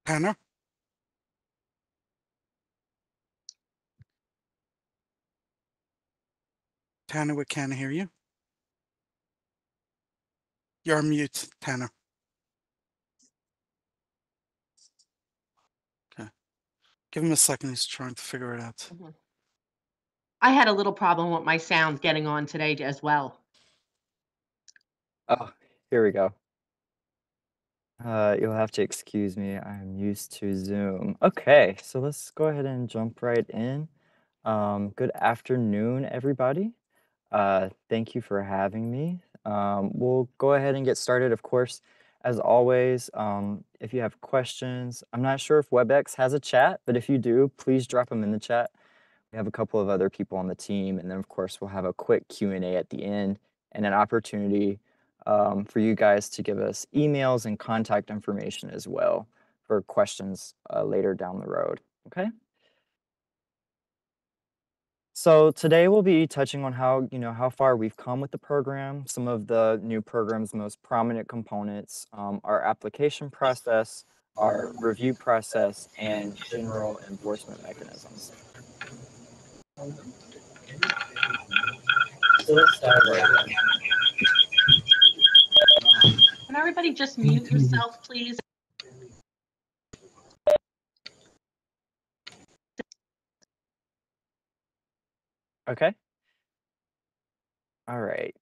Tanner, Tanner, we can't hear you. You're on mute, Tanner. Okay. Give him a second. He's trying to figure it out. Mhm. I had a little problem with my sound getting on today as well. Oh, here we go. You'll have to excuse me. I'm used to Zoom. Okay, so let's go ahead and jump right in. Good afternoon, everybody. Thank you for having me. We'll go ahead and get started. Of course, as always, if you have questions, I'm not sure if WebEx has a chat, but if you do, please drop them in the chat. We have a couple of other people on the team, and then of course we'll have a quick Q&A at the end and an opportunity for you guys to give us emails and contact information as well for questions later down the road. Okay. So today we'll be touching on how far we've come with the program, some of the new program's most prominent components, our application process, our review process, and general enforcement mechanisms. So let's dive right in. Can everybody just mute yourself, please? Okay. All right.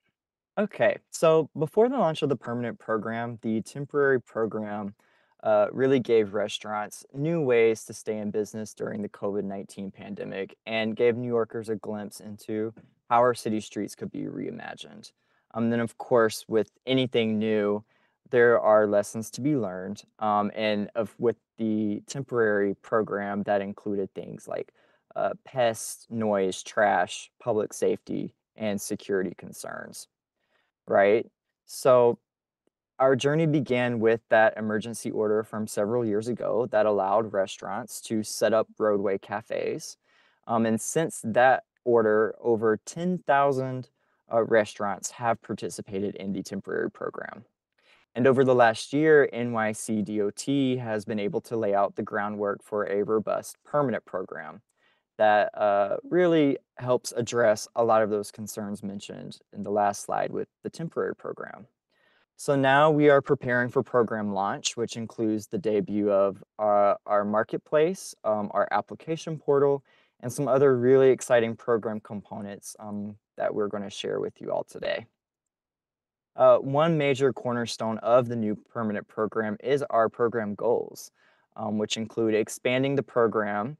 Okay. So before the launch of the permanent program, the temporary program really gave restaurants new ways to stay in business during the COVID-19 pandemic and gave New Yorkers a glimpse into how our city streets could be reimagined. Then, of course, with anything new, there are lessons to be learned. With the temporary program, that included things like pests, noise, trash, public safety, and security concerns, right? So our journey began with that emergency order from several years ago that allowed restaurants to set up roadway cafes. And since that order, over 10,000 restaurants have participated in the temporary program. And over the last year, NYC DOT has been able to lay out the groundwork for a robust permanent program that really helps address a lot of those concerns mentioned in the last slide with the temporary program. So now we are preparing for program launch, which includes the debut of our marketplace, our application portal, and some other really exciting program components that we're going to share with you all today. One major cornerstone of the new permanent program is our program goals, which include expanding the program,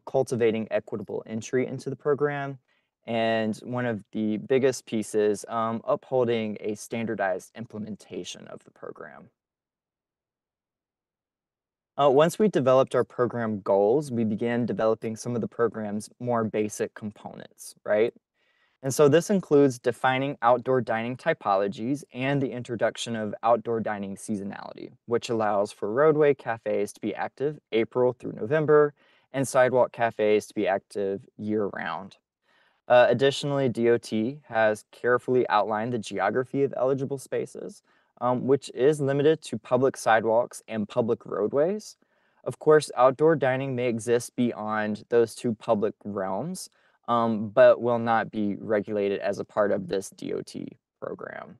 cultivating equitable entry into the program, and one of the biggest pieces, upholding a standardized implementation of the program. Once we developed our program goals, we began developing some of the program's more basic components, right? And so this includes defining outdoor dining typologies and the introduction of outdoor dining seasonality, which allows for roadway cafes to be active April through November and sidewalk cafes to be active year-round. Additionally, DOT has carefully outlined the geography of eligible spaces, which is limited to public sidewalks and public roadways. Of course, outdoor dining may exist beyond those two public realms, but will not be regulated as a part of this DOT program.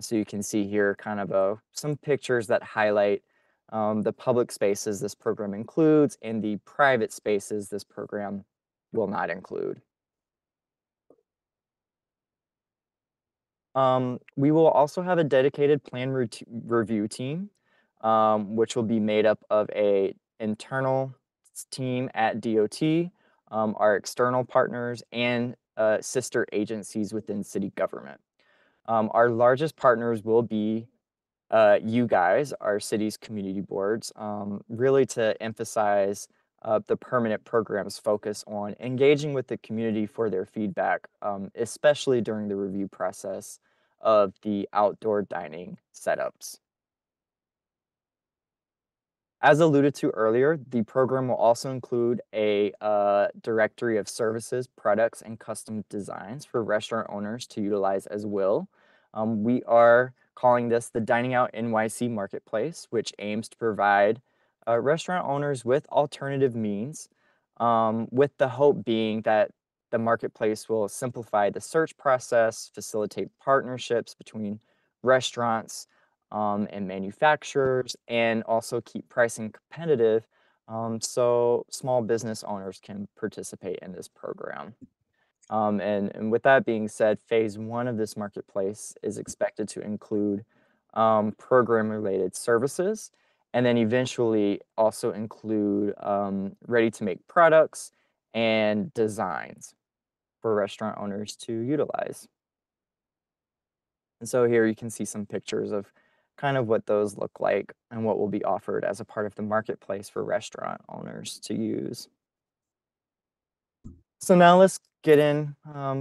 So you can see here kind of some pictures that highlight the public spaces this program includes and the private spaces this program will not include. We will also have a dedicated plan review team, which will be made up of a internal team at DOT, our external partners, and sister agencies within city government. Our largest partners will be you guys, our city's community boards, really to emphasize the permanent program's focus on engaging with the community for their feedback, especially during the review process of the outdoor dining setups. As alluded to earlier, the program will also include a directory of services, products, and custom designs for restaurant owners to utilize as well. We are calling this the Dining Out NYC Marketplace, which aims to provide restaurant owners with alternative means, with the hope being that the marketplace will simplify the search process, facilitate partnerships between restaurants and manufacturers, and also keep pricing competitive so small business owners can participate in this program. And with that being said, phase one of this marketplace is expected to include program related services and then eventually also include ready to make products and designs for restaurant owners to utilize. And so here you can see some pictures of kind of what those look like and what will be offered as a part of the marketplace for restaurant owners to use. So now let's get in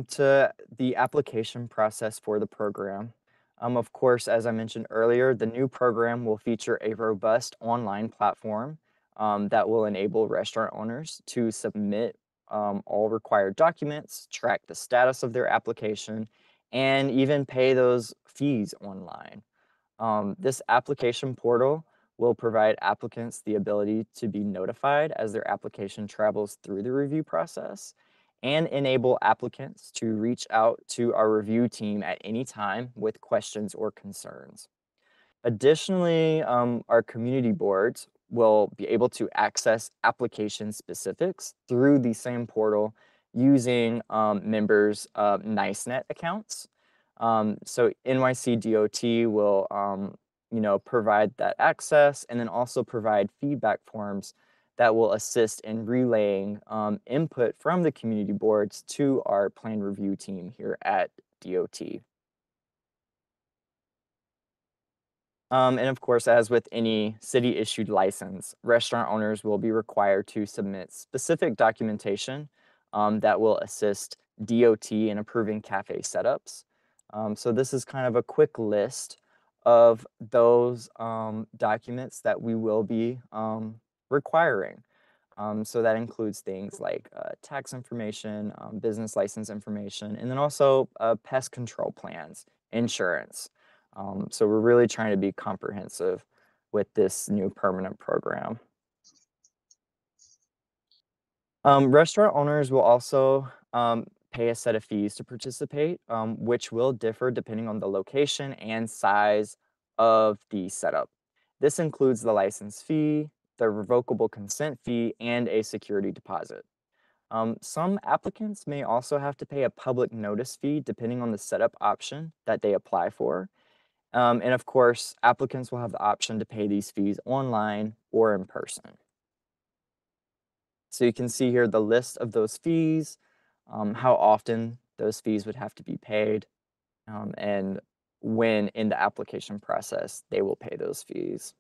to the application process for the program. Of course, as I mentioned earlier, the new program will feature a robust online platform that will enable restaurant owners to submit all required documents, track the status of their application, and even pay those fees online. This application portal will provide applicants the ability to be notified as their application travels through the review process and enable applicants to reach out to our review team at any time with questions or concerns. Additionally, our community boards will be able to access application specifics through the same portal using members' NiceNet accounts. So NYC DOT will, provide that access and then also provide feedback forms that will assist in relaying input from the community boards to our plan review team here at DOT. And of course, as with any city-issued license, restaurant owners will be required to submit specific documentation that will assist DOT in approving cafe setups. So this is kind of a quick list of those documents that we will be requiring. So that includes things like tax information, business license information, and then also pest control plans, insurance. So we're really trying to be comprehensive with this new permanent program. Restaurant owners will also pay a set of fees to participate, which will differ depending on the location and size of the setup. This includes the license fee, the revocable consent fee, and a security deposit. Some applicants may also have to pay a public notice fee depending on the setup option that they apply for. And of course, applicants will have the option to pay these fees online or in person. So you can see here the list of those fees, how often those fees would have to be paid, and when in the application process they will pay those fees.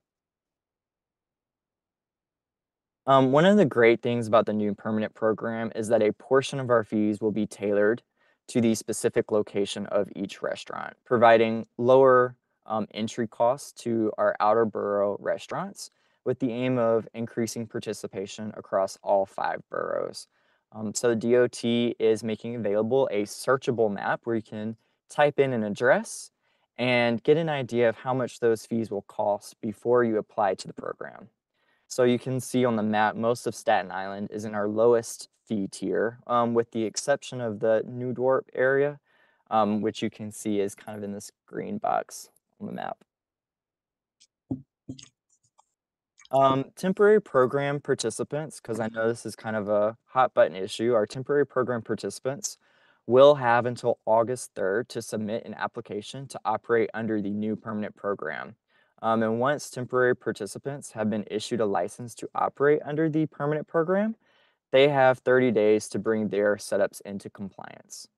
One of the great things about the new permanent program is that a portion of our fees will be tailored to the specific location of each restaurant, providing lower entry costs to our outer borough restaurants with the aim of increasing participation across all 5 boroughs. So DOT is making available a searchable map where you can type in an address and get an idea of how much those fees will cost before you apply to the program. So you can see on the map, most of Staten Island is in our lowest fee tier, with the exception of the New Dorp area, which you can see is kind of in this green box on the map. Temporary program participants, because I know this is kind of a hot button issue, our temporary program participants will have until August 3rd to submit an application to operate under the new permanent program. And once temporary participants have been issued a license to operate under the permanent program, they have 30 days to bring their setups into compliance.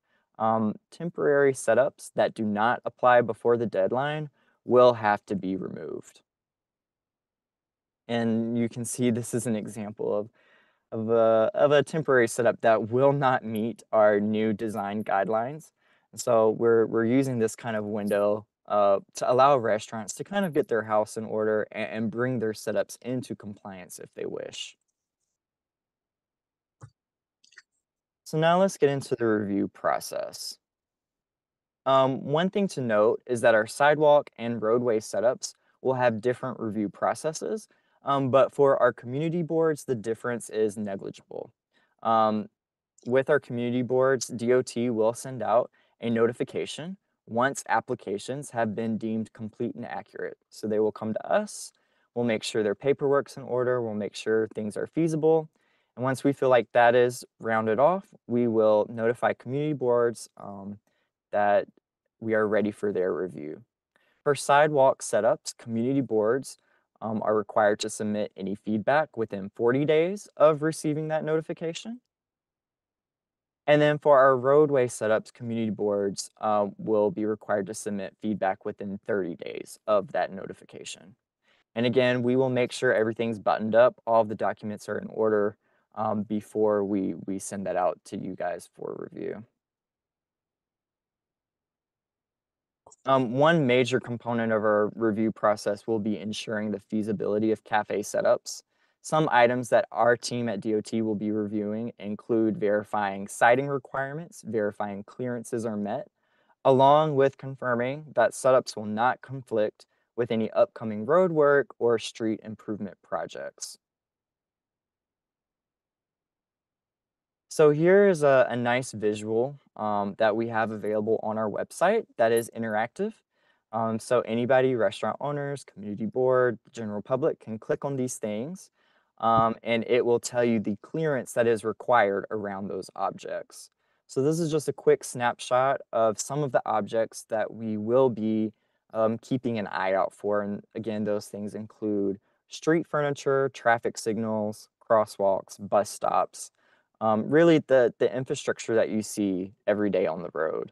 Temporary setups that do not apply before the deadline will have to be removed. And you can see this is an example of a temporary setup that will not meet our new design guidelines. And so we're using this kind of window to allow restaurants to kind of get their house in order and bring their setups into compliance if they wish. So now let's get into the review process. One thing to note is that our sidewalk and roadway setups will have different review processes, But for our community boards, the difference is negligible. Um, with our community boards, DOT will send out a notification once applications have been deemed complete and accurate. So they will come to us, we'll make sure their paperwork's in order, we'll make sure things are feasible. And once we feel like that is rounded off, we will notify community boards that we are ready for their review. For sidewalk setups, community boards are required to submit any feedback within 40 days of receiving that notification. And then for our roadway setups, community boards will be required to submit feedback within 30 days of that notification. And again, we will make sure everything's buttoned up, all of the documents are in order before we send that out to you guys for review. One major component of our review process will be ensuring the feasibility of cafe setups. Some items that our team at DOT will be reviewing include verifying siding requirements, verifying clearances are met, along with confirming that setups will not conflict with any upcoming road work or street improvement projects. So here is a nice visual that we have available on our website that is interactive. So anybody, restaurant owners, community board, the general public can click on these things and it will tell you the clearance that is required around those objects. So this is just a quick snapshot of some of the objects that we will be keeping an eye out for. And again, those things include street furniture, traffic signals, crosswalks, bus stops, really the infrastructure that you see every day on the road.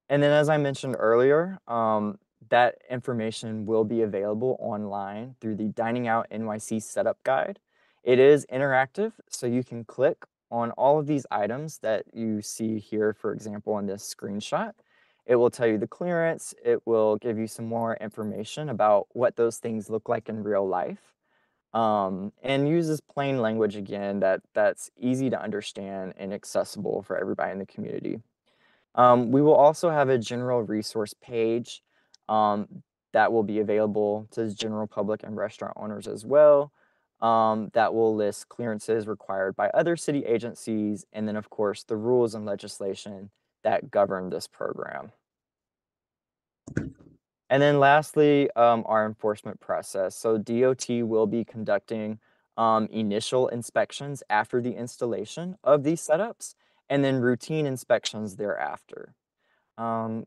And then as I mentioned earlier, that information will be available online through the Dining Out NYC Setup Guide. It is interactive, so you can click on all of these items that you see here, for example, in this screenshot. It will tell you the clearance, it will give you some more information about what those things look like in real life. And uses plain language again that's easy to understand and accessible for everybody in the community. We will also have a general resource page um, that will be available to the general public and restaurant owners as well. That will list clearances required by other city agencies, and then of course the rules and legislation that govern this program. And then lastly, our enforcement process. So DOT will be conducting initial inspections after the installation of these setups, and then routine inspections thereafter.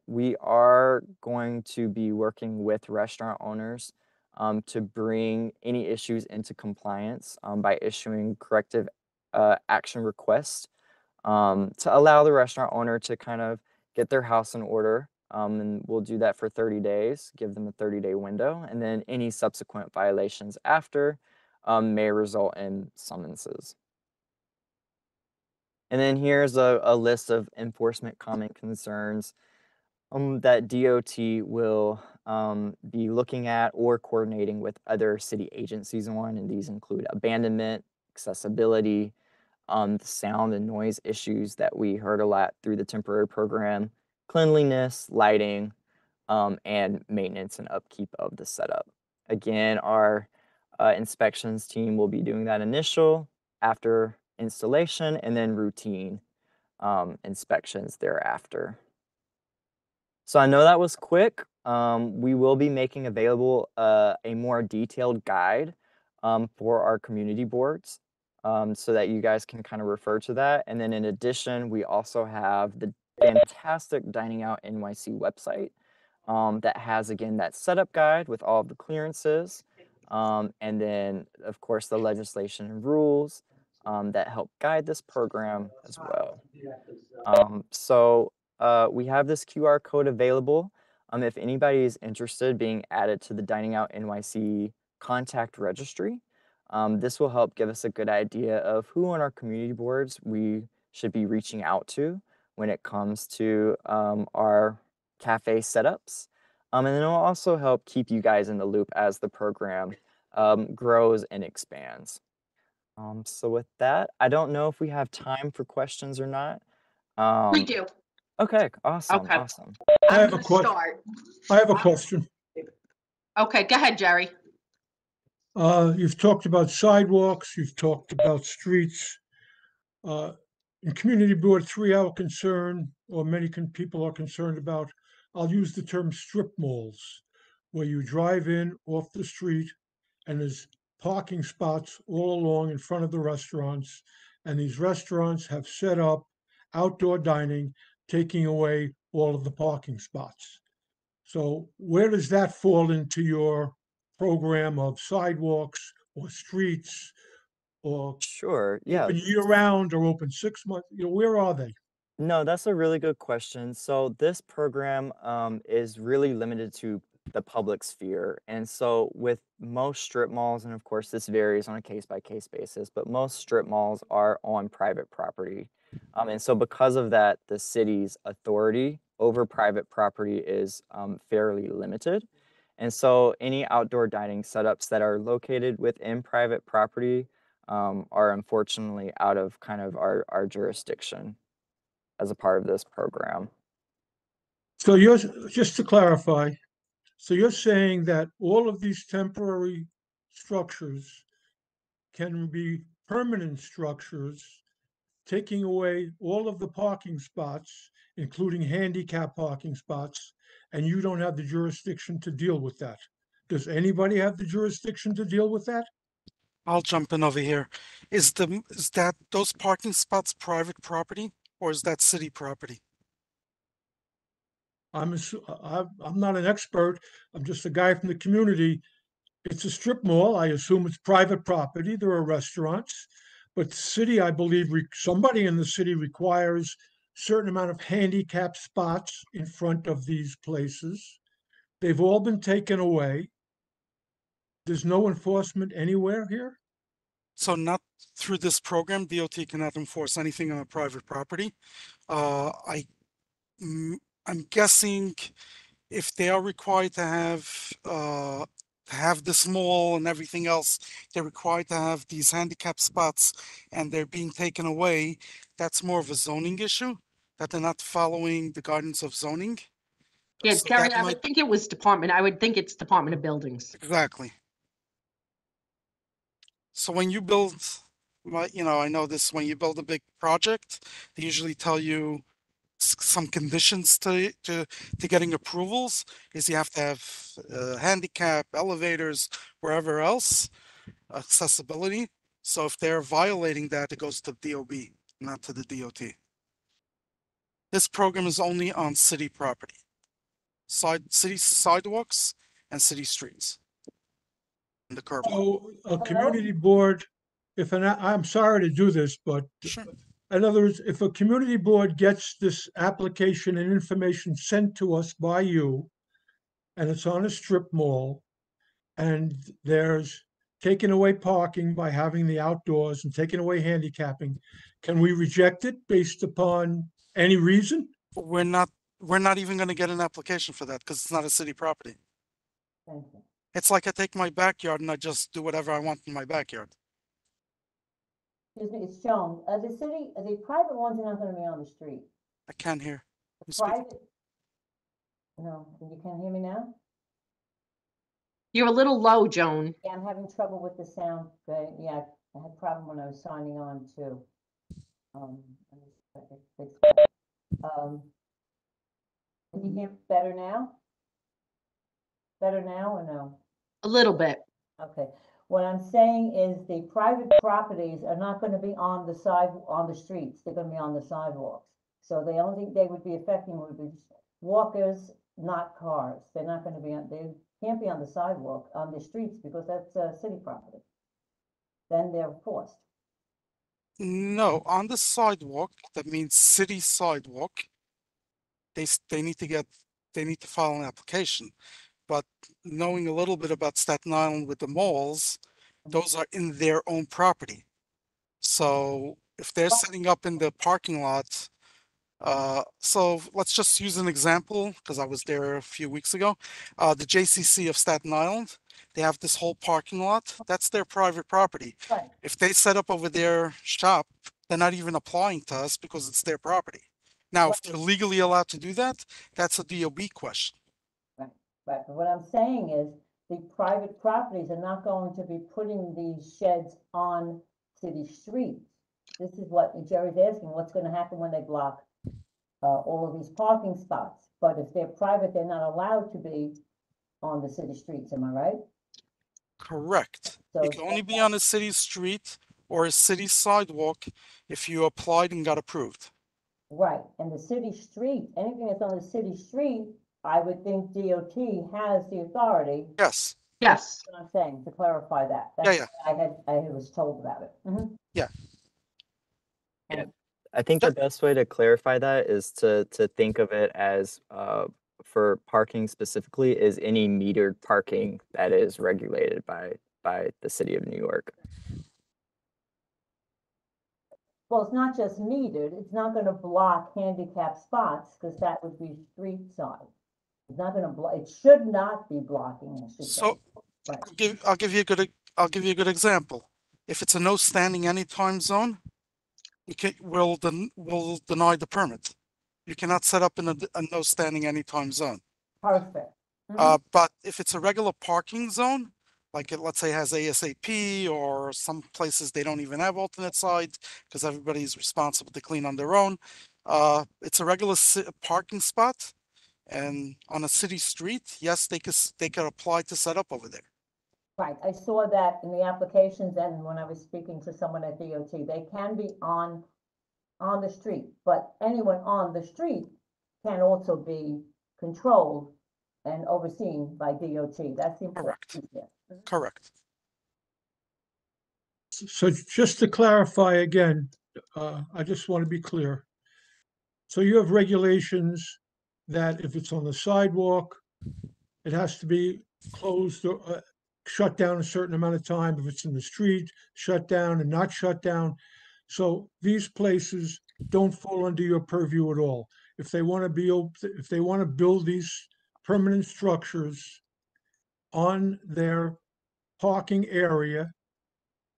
We are going to be working with restaurant owners to bring any issues into compliance by issuing corrective action requests to allow the restaurant owner to kind of get their house in order. And we'll do that for 30 days, give them a 30-day window, and then any subsequent violations after may result in summonses. And then here's a list of enforcement comment concerns that DOT will be looking at or coordinating with other city agencies on, and these include abandonment, accessibility, the sound and noise issues that we heard a lot through the temporary program, cleanliness, lighting, and maintenance and upkeep of the setup. Again, our inspections team will be doing that initial, after installation, and then routine inspections thereafter. So I know that was quick. We will be making available a more detailed guide for our community boards so that you guys can kind of refer to that. And then in addition, we also have the fantastic Dining Out NYC website that has, again, that setup guide with all of the clearances. And then, of course, the legislation and rules that help guide this program as well. We have this QR code available. If anybody is interested being added to the Dining Out NYC contact registry, this will help give us a good idea of who on our community boards we should be reaching out to when it comes to our cafe setups. And then it will also help keep you guys in the loop as the program grows and expands. So with that, I don't know if we have time for questions or not. We do. Okay, awesome, Okay. awesome. I I'm have a gonna question. start. I have a question. Okay, go ahead, Jerry. You've talked about sidewalks, you've talked about streets. Uh, In community board, 3 hour concern, or many people are concerned about, I'll use the term strip malls, where you drive in off the street and there's parking spots all along in front of the restaurants. And these restaurants have set up outdoor dining, taking away all of the parking spots. So where does that fall into your program of sidewalks or streets or Sure, yeah. open year round or open 6 months? Where are they? No, that's a really good question. So this program is really limited to the public sphere. And so with most strip malls, and of course this varies on a case by case basis, but most strip malls are on private property. And so because of that, the city's authority over private property is fairly limited. And so any outdoor dining setups that are located within private property are unfortunately out of kind of our jurisdiction as a part of this program. So you're, just to clarify, so you're saying that all of these temporary structures can be permanent structures, taking away all of the parking spots, including handicap parking spots, and you don't have the jurisdiction to deal with that. Does anybody have the jurisdiction to deal with that? I'll jump in over here. Is that those parking spots private property or is that city property? I'm not an expert. I'm just a guy from the community. It's a strip mall. I assume it's private property. There are restaurants, but the city, I believe, somebody in the city requires certain amount of handicap spots in front of these places. They've all been taken away. There's no enforcement anywhere here. So not through this program, DOT cannot enforce anything on a private property. Uh, I, mm, I'm guessing if they are required to have this mall and everything else, they're required to have these handicap spots and they're being taken away. That's more of a zoning issue, that they're not following the guidance of zoning. Yeah, So Jerry, that I might, would think it was department. I would think it's Department of Buildings. exactly. So when you build, I know this, when you build a big project, they usually tell you some conditions to getting approvals is you have to have handicap, elevators, wherever else, accessibility. So if they're violating that, it goes to DOB, not to the DOT. This program is only on city property, city sidewalks and city streets. And the curb. So a community board, I'm sorry to do this, but Sure. in other words, if a community board gets this application and information sent to us by you, and it's on a strip mall, and there's taking away parking by having the outdoors and taking away handicapping, can we reject it based upon any reason? We're not we're not even going to get an application for that because it's not a city property. Thank you. It's like I take my backyard and I just do whatever I want in my backyard. Excuse me, it's shown, the private ones are not gonna be on the street. I can't hear. The You speak- private. No, you can't hear me now? You're a little low, Joan. Yeah, I'm having trouble with the sound, okay, yeah, I had a problem when I was signing on too. Let me see if I can fix that. Can you hear better now? Better now or no? A little bit. Okay, what I'm saying is the private properties are not gonna be on the streets, they're gonna be on the sidewalks. So the only thing they would be affecting would be walkers, not cars. They're not gonna be they can't be on the sidewalk, on the streets, because that's, city property. Then they're forced. No, on the sidewalk, that means city sidewalk. They need to file an application. But knowing a little bit about Staten Island with the malls, those are in their own property. So if they're setting up in the parking lot, so let's just use an example because I was there a few weeks ago. The JCC of Staten Island, they have this whole parking lot. That's their private property. Right. If they set up over their shop, they're not even applying to us because it's their property. Now, if they're legally allowed to do that, that's a DOB question. Right, but what I'm saying is, the private properties are not going to be putting these sheds on city streets. This is what Jerry's asking, what's gonna happen when they block all of these parking spots? But if they're private, they're not allowed to be on the city streets, am I right? Correct. So You can only be on a city street or a city sidewalk if you applied and got approved. right, and the city street, anything that's on the city street, I would think DOT has the authority. Yes. Yes. What I'm saying, to clarify that. Yeah, That's yeah. what I was told about it. Mhm. Yeah. Yeah. I think the best way to clarify that is to think of it as for parking specifically is any metered parking that is regulated by the city of New York. Well, it's not just metered, it's not gonna block handicap spots, because that would be street side. It's not gonna block, it should not be blocking, I should say. So Right. I'll give you a good example. If it's a no standing anytime zone, we'll deny the permit. You cannot set up in a no standing anytime zone. Perfect. Mhm. But if it's a regular parking zone, like let's say has ASAP or some places they don't even have alternate sides because everybody's responsible to clean on their own. It's a regular parking spot, and on a city street, yes, they could apply to set up over there. Right, I saw that in the applications and when I was speaking to someone at DOT, they can be on the street, but anyone on the street can also be controlled and overseen by DOT. That's the important Correct. piece there. Correct. So just to clarify again, I just want to be clear. So you have regulations that if it's on the sidewalk, it has to be closed or shut down a certain amount of time. If it's in the street, shut down and not shut down. So these places don't fall under your purview at all. If they want to if they want to build these permanent structures on their parking area,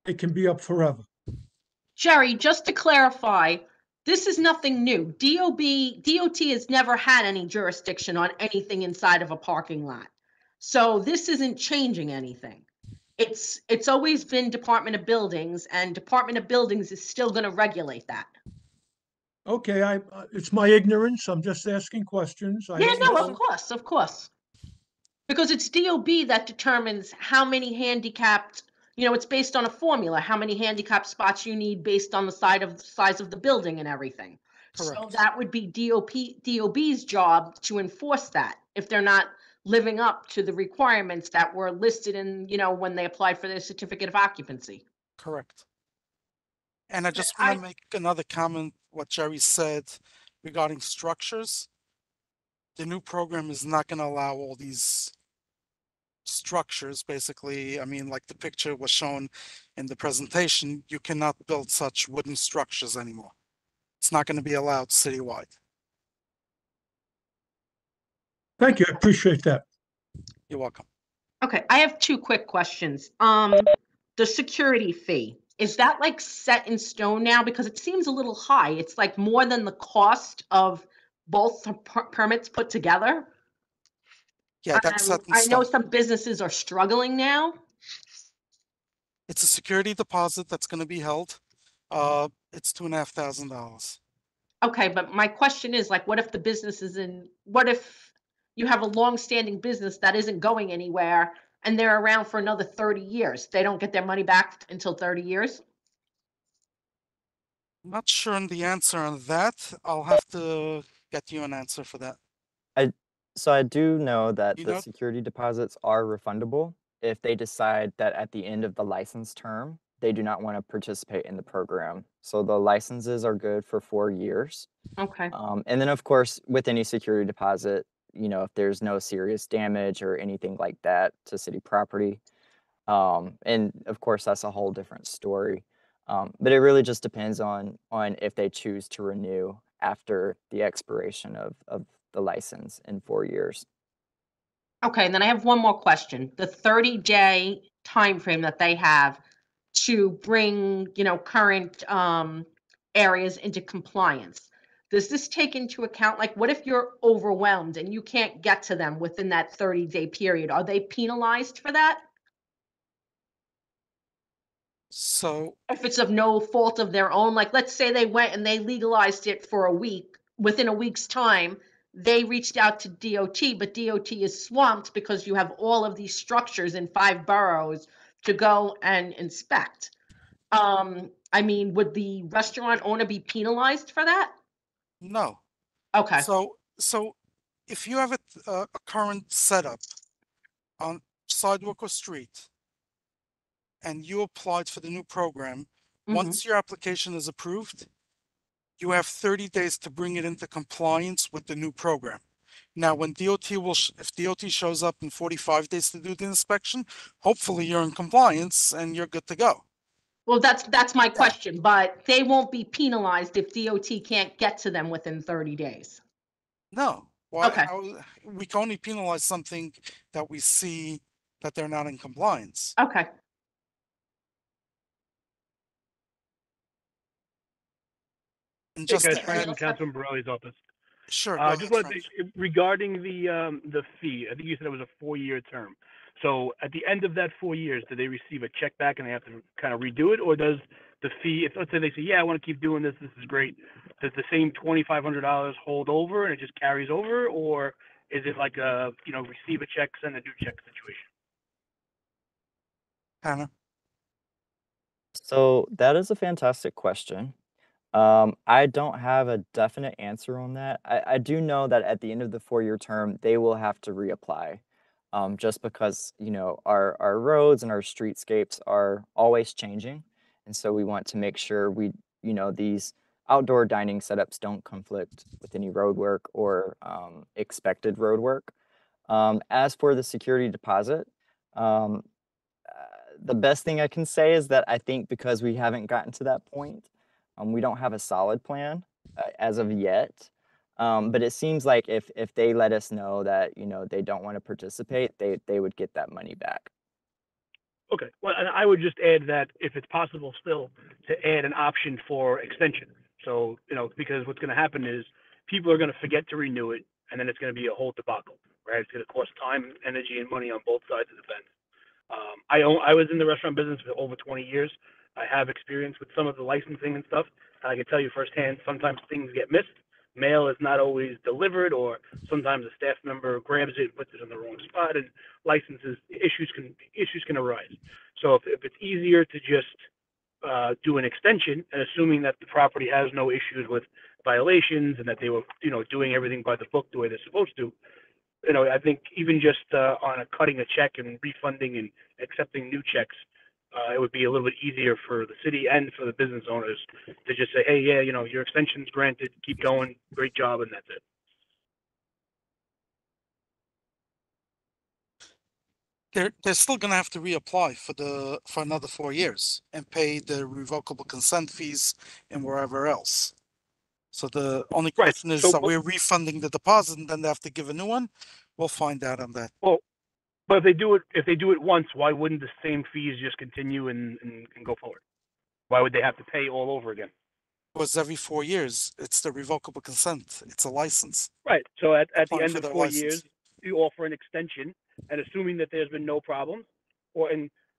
it can be up forever. Jerry, just to clarify, this is nothing new. DOT has never had any jurisdiction on anything inside of a parking lot. So this isn't changing anything. It's always been Department of Buildings, and Department of Buildings is still going to regulate that. Okay, it's my ignorance. I'm just asking questions. I Yeah, don't no, know. of course. Because it's DOB that determines how many handicapped, it's based on a formula, how many handicapped spots you need based on the size of the building and everything. So Correct. that would be DOB's job to enforce that if they're not living up to the requirements that were listed in, when they applied for their certificate of occupancy. Correct. And I just I- want to make another comment, what Jerry said regarding structures. The new program is not going to allow all these structures, basically. I mean, like the picture was shown in the presentation, you cannot build such wooden structures anymore. It's not going to be allowed citywide. Thank you. I appreciate that. You're welcome. Okay, I have two quick questions. The security fee, is that like set in stone now? Because it seems a little high. It's like more than the cost of both permits put together. Yeah, that's set in I know stone. some businesses are struggling now. It's a security deposit that's going to be held. It's $2,500. Okay, but my question is like, what if the business what if you have a long-standing business that isn't going anywhere and they're around for another 30 years? They don't get their money back until 30 years? Not sure on the answer on that. I'll have to get you an answer for that. So I do know that You the know? security deposits are refundable if they decide that at the end of the license term, they do not want to participate in the program. So the licenses are good for 4 years. Okay. And then of course, with any security deposit, if there's no serious damage or anything like that to city property, and of course that's a whole different story. But it really just depends on if they choose to renew after the expiration of the license in 4 years. Okay, and then I have one more question. The 30-day time frame that they have to bring, current areas into compliance. does this take into account, like, what if you're overwhelmed and you can't get to them within that 30-day period? Are they penalized for that? So If it's of no fault of their own, like, let's say they went and they legalized it for a week, within a week's time, they reached out to DOT, but DOT is swamped because you have all of these structures in 5 boroughs to go and inspect. I mean, would the restaurant owner be penalized for that? no. Okay. So if you have a current setup on sidewalk or street and you applied for the new program, Mhm. once your application is approved, you have 30 days to bring it into compliance with the new program. Now, when DOT if DOT shows up in 45 days to do the inspection, hopefully you're in compliance and you're good to go. Well, that's my Yeah. question, but they won't be penalized if DOT can't get to them within 30 days. No, why? Okay. We can only penalize something that we see that they're not in compliance. Okay. And Hey just guys, to Frank add, from Councilman Borelli's office. sure, go Just ahead, wanted Frank. to, regarding the fee, I think you said it was a 4-year term. So at the end of that 4 years, do they receive a check back and they have to kind of redo it? Or does the fee, if let's say they say, yeah, I want to keep doing this, this is great, does the same $2,500 hold over and it just carries over? Or is it like a, receive a check, send a new check situation? Hannah. So that is a fantastic question. I don't have a definite answer on that. I do know that at the end of the 4-year term, they will have to reapply, just because, our roads and our streetscapes are always changing. And so we want to make sure these outdoor dining setups don't conflict with any road work or expected road work. As for the security deposit, um, the best thing I can say is that I think because we haven't gotten to that point, we don't have a solid plan as of yet. But it seems like if they let us know that they don't want to participate, they would get that money back. Okay, well, and I would just add that if it's possible still to add an option for extension. So, because what's going to happen is people are going to forget to renew it, and then it's going to be a whole debacle, right? It's going to cost time, energy, and money on both sides of the fence. I was in the restaurant business for over 20 years. I have experience with some of the licensing and stuff, and I can tell you firsthand, sometimes things get missed. Mail is not always delivered, or sometimes a staff member grabs it and puts it in the wrong spot, and licenses issues can arise. So if it's easier to just do an extension, and assuming that the property has no issues with violations and that they were doing everything by the book the way they're supposed to, I think even just on cutting a check and refunding and accepting new checks, it would be a little bit easier for the city and for the business owners to just say, hey, yeah, your extension's granted, keep going, great job, and that's it. They're still gonna have to reapply for another 4 years and pay the revocable consent fees and wherever else. So the only Right. question is, So, are we refunding the deposit and then they have to give a new one? We'll find out on that. well, but if they do it once, why wouldn't the same fees just continue and go forward? Why would they have to pay all over again? Because every 4 years, it's the revocable consent. It's a license. Right. So at the Applying end for of their 4 license. years, you offer an extension, and assuming that there's been no problems, Yeah,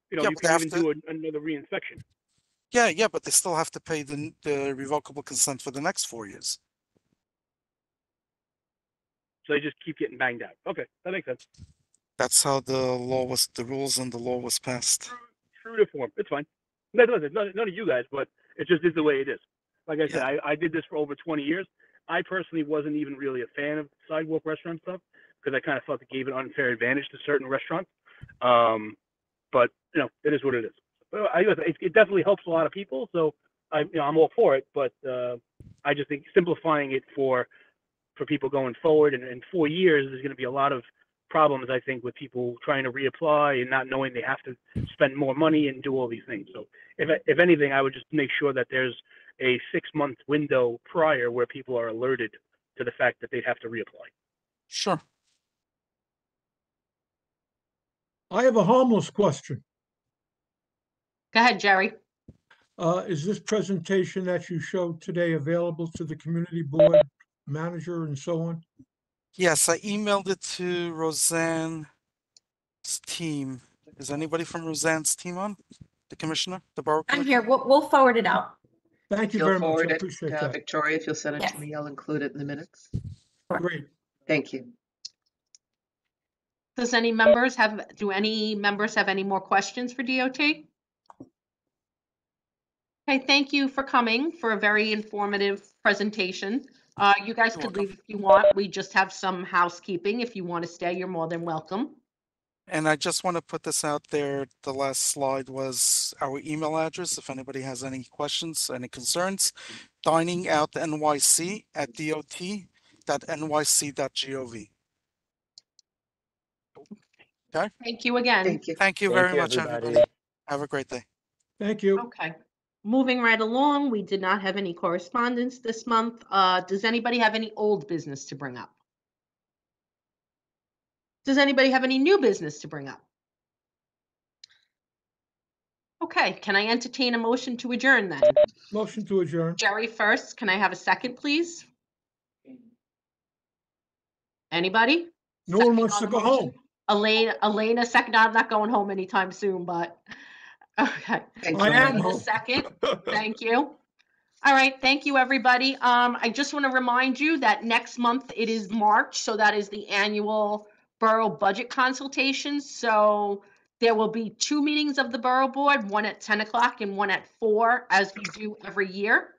you but can even do another reinspection. Yeah, but they still have to pay the revocable consent for the next 4 years. So they just keep getting banged out. Okay, that makes sense. That's how the rules and the law was passed. True to form. It's fine. None of you guys, but it just is the way it is. Like I said, Yeah. I did this for over 20 years. I personally wasn't even really a fan of sidewalk restaurant stuff because I kind of felt it gave an unfair advantage to certain restaurants. But it is what it is. But it definitely helps a lot of people, so I'm all for it. But I just think simplifying it for people going forward, and in 4 years, there's going to be a lot of problems, I think, with people trying to reapply and not knowing they have to spend more money and do all these things. So if anything, I would just make sure that there's a 6-month window prior where people are alerted to the fact that they'd have to reapply. Sure. I have a harmless question. Go ahead, Jerry. Is this presentation that you showed today available to the community board manager and so on? Yes, I emailed it to Roseanne's team. Is anybody from Roseanne's team on? The commissioner, the borough I'm commissioner? here. We'll forward it out. Thank you You'll very much. forward I it, appreciate that. Victoria, if you'll send it Yes. to me, I'll include it in the minutes. Great. Thank you. Do any members have any more questions for DOT? Okay, thank you for coming for a very informative presentation. You guys You're could welcome. leave if you want. We just have some housekeeping. If you want to stay, you're more than welcome. And I just want to put this out there. The last slide was our email address. If anybody has any questions, any concerns, diningoutnyc@dot.nyc.gov. Okay. Thank you again. Thank you. Thank you Thank very you, much, everybody. everybody. Have a great day. Thank you. Okay. Moving right along, we did not have any correspondence this month. Does anybody have any old business to bring up? Does anybody have any new business to bring up? Okay, can I entertain a motion to adjourn then? Motion to adjourn. Jerry first, can I have a second, please? Anybody? No one Second wants on to the go motion? home. Elena, second. I'm not going home anytime soon, but okay. Thank I you, am Elena. home. Second, thank you. All right, thank you, everybody. I just want to remind you that next month it is March, so that is the annual borough budget consultation. So there will be 2 meetings of the borough board, one at 10 o'clock and one at 4, as we do every year.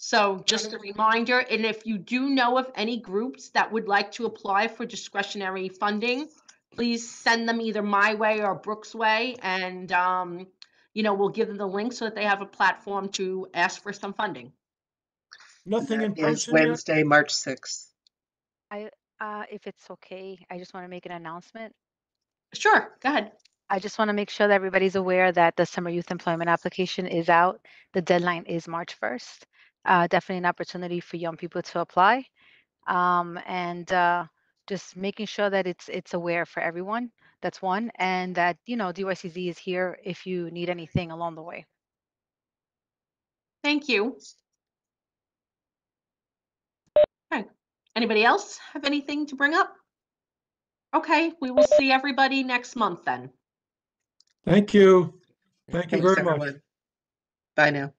So just a reminder, and if you do know of any groups that would like to apply for discretionary funding, please send them either my way or Brooks' way, and we'll give them the link so that they have a platform to ask for some funding. Nothing in That is person yet? Wednesday, March 6th. If it's okay, I just want to make an announcement. Sure, go ahead. I just want to make sure that everybody's aware that the summer youth employment application is out. The deadline is March 1st. Definitely an opportunity for young people to apply. And just making sure that it's aware for everyone. That's one. And that, DYCZ is here if you need anything along the way. Thank you. Okay. Anybody else have anything to bring up? Okay, we will see everybody next month then. Thank you. Thank you Thanks, very much. everyone. Bye now.